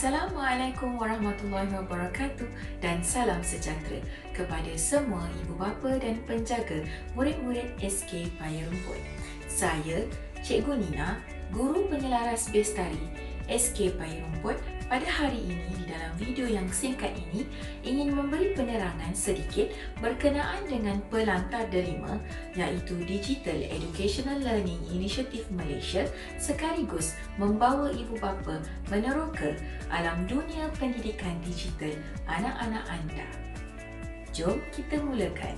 Assalamualaikum warahmatullahi wabarakatuh dan salam sejahtera kepada semua ibu bapa dan penjaga murid-murid SK Paya Rumput. Saya Cikgu Nina, Guru Penyelaras Bestari SK Paya Rumput. Pada hari ini di dalam video yang singkat ini ingin memberi penerangan sedikit berkenaan dengan Pelantar Delima iaitu Digital Educational Learning Initiative Malaysia sekaligus membawa ibu bapa meneroka alam dunia pendidikan digital anak-anak anda. Jom kita mulakan.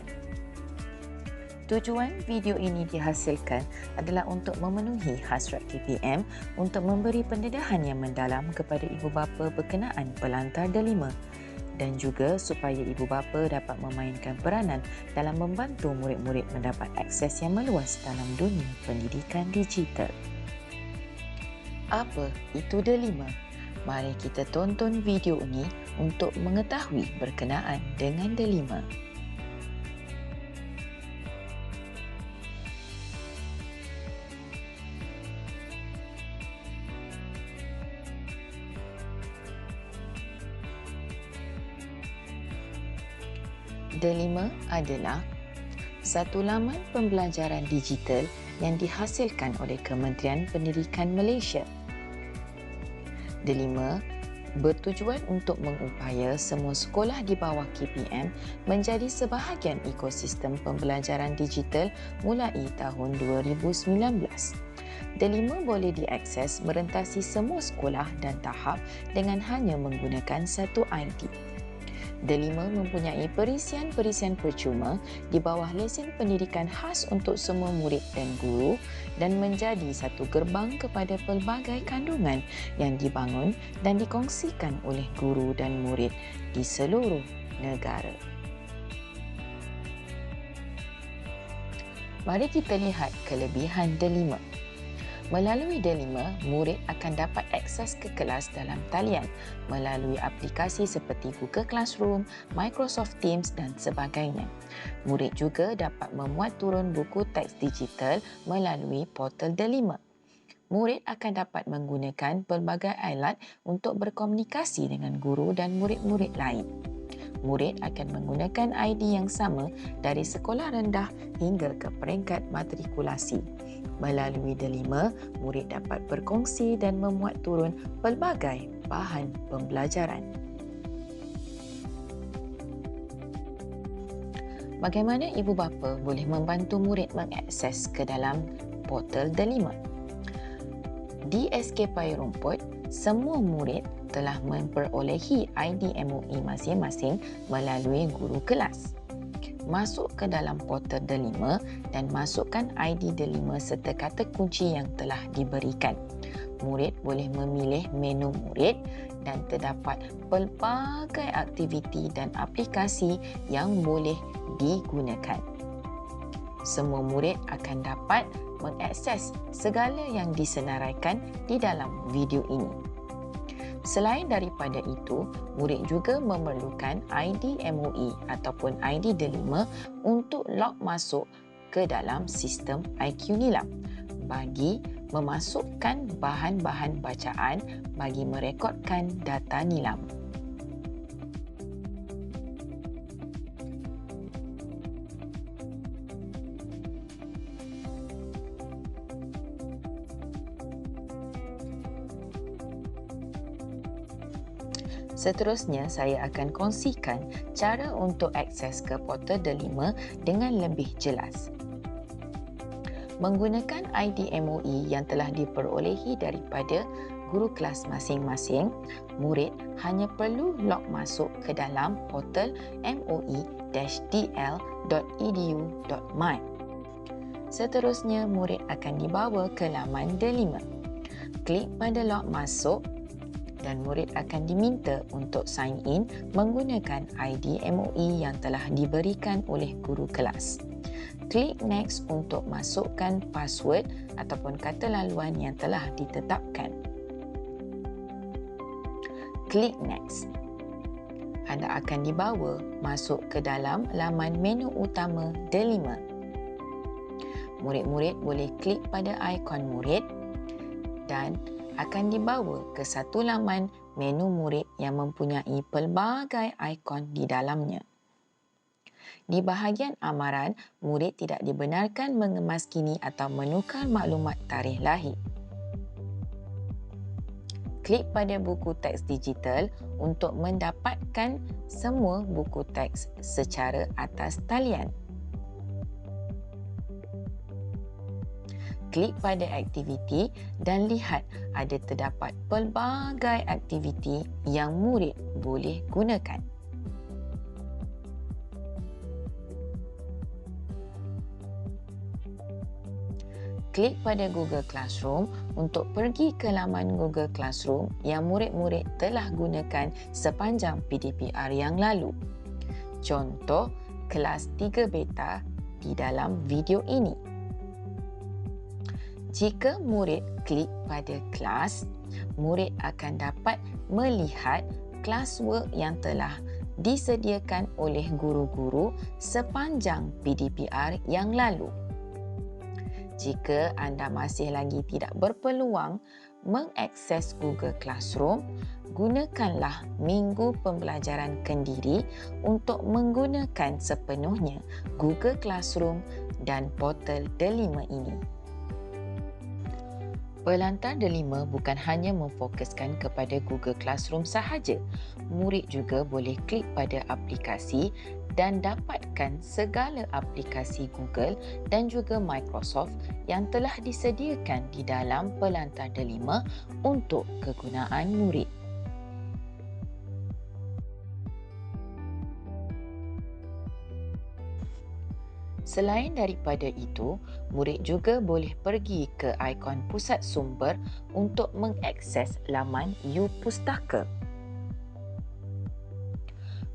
Tujuan video ini dihasilkan adalah untuk memenuhi hasrat KPM untuk memberi pendedahan yang mendalam kepada ibu bapa berkenaan Pelantar Delima dan juga supaya ibu bapa dapat memainkan peranan dalam membantu murid-murid mendapat akses yang meluas dalam dunia pendidikan digital. Apa itu Delima? Mari kita tonton video ini untuk mengetahui berkenaan dengan Delima. Delima adalah satu laman pembelajaran digital yang dihasilkan oleh Kementerian Pendidikan Malaysia. Delima bertujuan untuk mengupaya semua sekolah di bawah KPM menjadi sebahagian ekosistem pembelajaran digital mulai tahun 2019. Delima boleh diakses merentasi semua sekolah dan tahap dengan hanya menggunakan satu ID. Delima mempunyai perisian-perisian percuma di bawah lesen pendidikan khas untuk semua murid dan guru dan menjadi satu gerbang kepada pelbagai kandungan yang dibangun dan dikongsikan oleh guru dan murid di seluruh negara. Mari kita lihat kelebihan Delima. Melalui Delima, murid akan dapat akses ke kelas dalam talian melalui aplikasi seperti Google Classroom, Microsoft Teams dan sebagainya. Murid juga dapat memuat turun buku teks digital melalui portal Delima. Murid akan dapat menggunakan pelbagai alat untuk berkomunikasi dengan guru dan murid-murid lain. Murid akan menggunakan ID yang sama dari sekolah rendah hingga ke peringkat matrikulasi. Melalui Delima, murid dapat berkongsi dan memuat turun pelbagai bahan pembelajaran. Bagaimana ibu bapa boleh membantu murid mengakses ke dalam portal Delima? Di SK Paya Rumput, semua murid telah memperolehi ID MOE masing-masing melalui guru kelas. Masuk ke dalam portal Delima dan masukkan ID Delima serta kata kunci yang telah diberikan. Murid boleh memilih menu murid dan terdapat pelbagai aktiviti dan aplikasi yang boleh digunakan. Semua murid akan dapat mengakses segala yang disenaraikan di dalam video ini. Selain daripada itu, murid juga memerlukan ID MOE ataupun ID Delima untuk log masuk ke dalam sistem IQ Nilam bagi memasukkan bahan-bahan bacaan bagi merekodkan data nilam. Seterusnya, saya akan kongsikan cara untuk akses ke portal Delima dengan lebih jelas. Menggunakan ID MOE yang telah diperolehi daripada guru kelas masing-masing, murid hanya perlu log masuk ke dalam portal moe-dl.edu.my. Seterusnya, murid akan dibawa ke laman Delima. Klik pada log masuk dan murid akan diminta untuk sign in menggunakan ID MOE yang telah diberikan oleh guru kelas. Klik next untuk masukkan password ataupun kata laluan yang telah ditetapkan. Klik next. Anda akan dibawa masuk ke dalam laman menu utama Delima. Murid-murid boleh klik pada ikon murid dan akan dibawa ke satu laman menu murid yang mempunyai pelbagai ikon di dalamnya. Di bahagian amaran, murid tidak dibenarkan mengemaskini atau menukar maklumat tarikh lahir. Klik pada buku teks digital untuk mendapatkan semua buku teks secara atas talian. Klik pada aktiviti dan lihat ada terdapat pelbagai aktiviti yang murid boleh gunakan. Klik pada Google Classroom untuk pergi ke laman Google Classroom yang murid-murid telah gunakan sepanjang PDPR yang lalu. Contoh, kelas 3 beta di dalam video ini. Jika murid klik pada kelas, murid akan dapat melihat classwork yang telah disediakan oleh guru-guru sepanjang PDPR yang lalu. Jika anda masih lagi tidak berpeluang mengakses Google Classroom, gunakanlah minggu pembelajaran kendiri untuk menggunakan sepenuhnya Google Classroom dan portal D5 ini. Pelantar D5 bukan hanya memfokuskan kepada Google Classroom sahaja. Murid juga boleh klik pada aplikasi dan dapatkan segala aplikasi Google dan juga Microsoft yang telah disediakan di dalam Pelantar D5 untuk kegunaan murid. Selain daripada itu, murid juga boleh pergi ke ikon pusat sumber untuk mengakses laman U-Pustaka.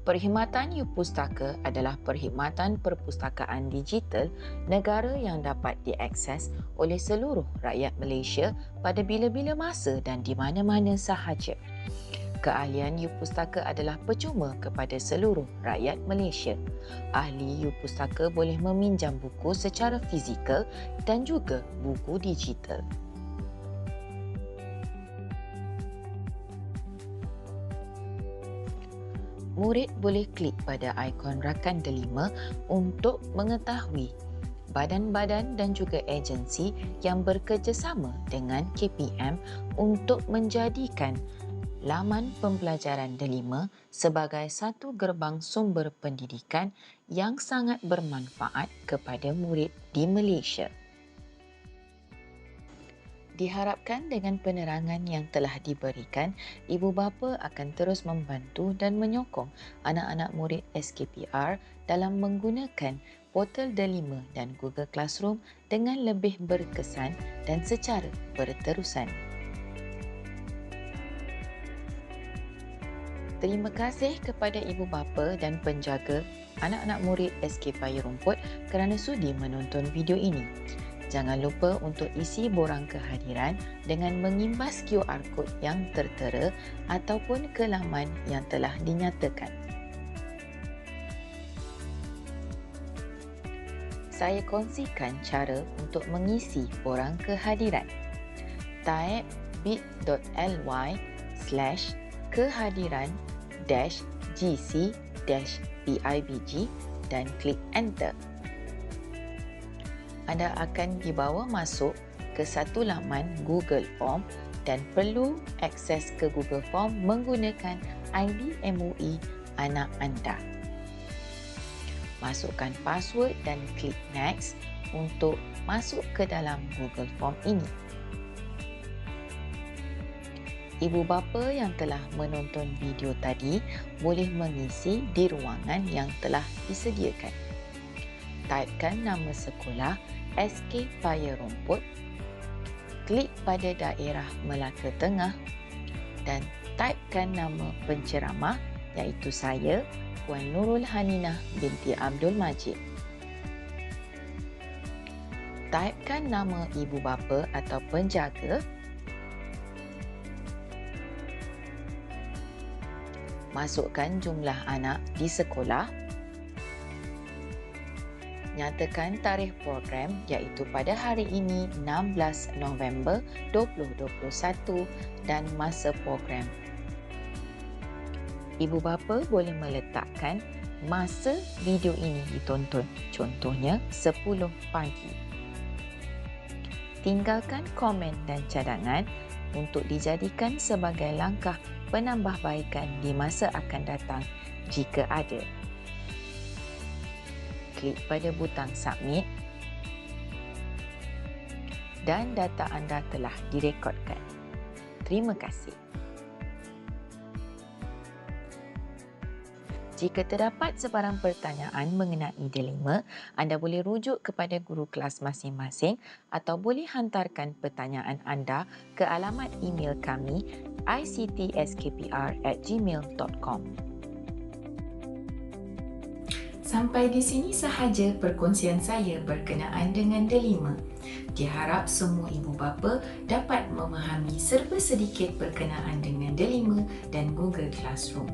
Perkhidmatan U-Pustaka adalah perkhidmatan perpustakaan digital negara yang dapat diakses oleh seluruh rakyat Malaysia pada bila-bila masa dan di mana-mana sahaja. Keahlian U-Pustaka adalah percuma kepada seluruh rakyat Malaysia. Ahli U-Pustaka boleh meminjam buku secara fizikal dan juga buku digital. Murid boleh klik pada ikon rakan D5 untuk mengetahui badan-badan dan juga agensi yang bekerjasama dengan KPM untuk menjadikan laman pembelajaran D5 sebagai satu gerbang sumber pendidikan yang sangat bermanfaat kepada murid di Malaysia. Diharapkan dengan penerangan yang telah diberikan, ibu bapa akan terus membantu dan menyokong anak-anak murid SKPR dalam menggunakan portal D5 dan Google Classroom dengan lebih berkesan dan secara berterusan. Terima kasih kepada ibu bapa dan penjaga anak-anak murid SK Paya Rumput kerana sudi menonton video ini. Jangan lupa untuk isi borang kehadiran dengan mengimbas QR Code yang tertera ataupun ke laman yang telah dinyatakan. Saya kongsikan cara untuk mengisi borang kehadiran. Type bit.ly/kehadiran-gc-pibg dan klik Enter. Anda akan dibawa masuk ke satu laman Google Form dan perlu akses ke Google Form menggunakan ID MUI anak anda. Masukkan password dan klik Next untuk masuk ke dalam Google Form ini. Ibu bapa yang telah menonton video tadi boleh mengisi di ruangan yang telah disediakan. Typekan nama sekolah SK Paya Rumput, klik pada daerah Melaka Tengah dan typekan nama penceramah iaitu saya, Puan Nurul Haninah binti Abdul Majid. Typekan nama ibu bapa atau penjaga, masukkan jumlah anak di sekolah, nyatakan tarikh program iaitu pada hari ini 16 November 2021 dan masa program Ibu bapa boleh meletakkan masa video ini ditonton, contohnya 10 pagi. Tinggalkan komen dan cadangan untuk dijadikan sebagai langkah penambahbaikan di masa akan datang jika ada. Klik pada butang submit dan data anda telah direkodkan. Terima kasih. Jika terdapat sebarang pertanyaan mengenai dilema, anda boleh rujuk kepada guru kelas masing-masing atau boleh hantarkan pertanyaan anda ke alamat email kami ictskpr@gmail.com. Sampai di sini sahaja perkongsian saya berkenaan dengan delima. Diharap semua ibu bapa dapat memahami serba sedikit berkenaan dengan delima dan Google Classroom.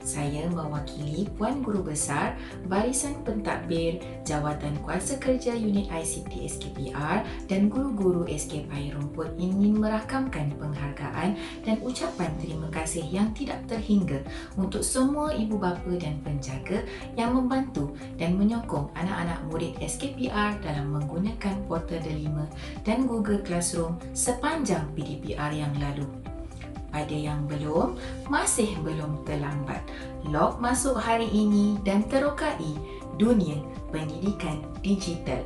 Saya mewakili Puan Guru Besar Barisan Pentadbir Jawatan Kuasa Kerja Unit ICT SKPR dan guru-guru SK Paya Rumput ingin merakamkan penghargaan dan ucapan terima kasih yang tidak terhingga untuk semua ibu bapa dan penjaga yang membantu dan menyokong anak-anak murid SKPR dalam menggunakan portal delima dan Google Classroom sepanjang PDPR yang lalu. Pada yang belum, masih belum terlambat. Log masuk hari ini dan terokai dunia pendidikan digital.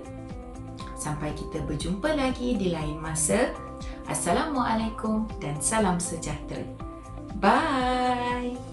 Sampai kita berjumpa lagi di lain masa. Assalamualaikum dan salam sejahtera. Bye!